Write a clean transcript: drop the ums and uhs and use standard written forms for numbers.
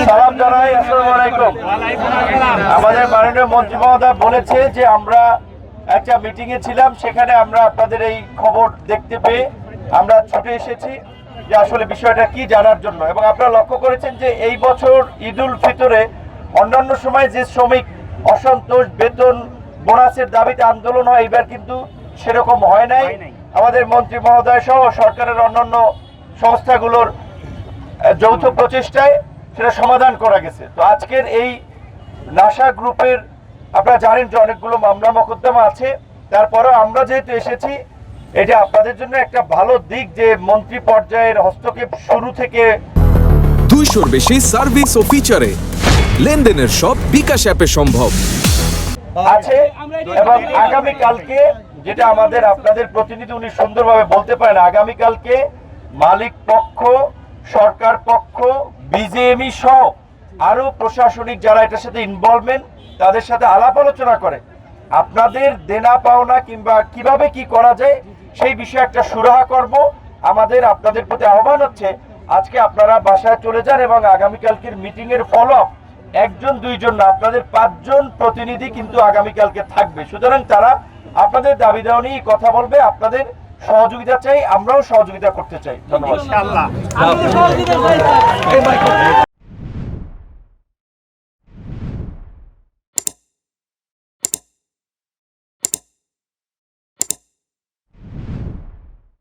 সালাম জানাই। আসসালামু আলাইকুম। আমাদের মাননীয় মন্ত্রী মহোদয় বলেছে যে আমরা একটা মিটিং এ ছিলাম, সেখানে আমরা আপনাদের এই খবর দেখতে পেয়ে আমরা ছুটে এসেছি যে আসলে বিষয়টা কি জানার জন্য। এবং আপনারা লক্ষ্য করেছেন যে এই বছর ঈদ উল ফিতরে অন্যান্য সময় যে শ্রমিক অসন্তোষ, বেতন, বোনাসের দাবিতে আন্দোলন হয়, এবার কিন্তু সেরকম হয় নাই। আমাদের মন্ত্রী মহোদয় সহ সরকারের অন্যান্য সংস্থাগুলোর যৌথ প্রচেষ্টায় সেটা সমাধান করা গেছে। তো আজকের এই নাসা গ্রুপের আপনারা জানেন যে অনেকগুলো মামলা মোকদ্দমা আছে, তারপরেও আমরা যেহেতু এসেছি, এটা আপনাদের জন্য একটা ভালো দিক যে মন্ত্রী পর্যায়ের হস্তক্ষেপ শুরু থেকে 200-র বেশি সার্ভিস ও ফিচারে লেনদেনের সব বিকাশ অ্যাপে সম্ভব আছে। এবং আগামীকালকে যেটা আমাদের আপনাদের প্রতিনিধি উনি সুন্দরভাবে বলতে পারেন, আগামীকালকে মালিক পক্ষ, সরকার পক্ষ, বিজেএমই সহ আরো প্রশাসনিক যারা এটার সাথে ইনভলভমেন্ট, তাদের সাথে আলাপ আলোচনা করে আপনাদের দেনা পাওনা কিংবা কিভাবে কি করা যায় সেই বিষয়ে একটা সুরাহা করব। আমাদের আপনাদের প্রতি আহ্বান হচ্ছে আজকে আপনারা বাসায় চলে যান এবং আগামীকালকের মিটিং এর ফলো আপ একজন দুইজন না, আপনাদের 5 জন প্রতিনিধি কিন্তু আগামীকালকে থাকবে। সুতরাং তারা আপনাদের দাবি দাওয়া নিয়ে কথা বলবে, আপনাদের সহযোগিতা চাই, আমরাও সহযোগিতা করতে চাই। ধন্যবাদ।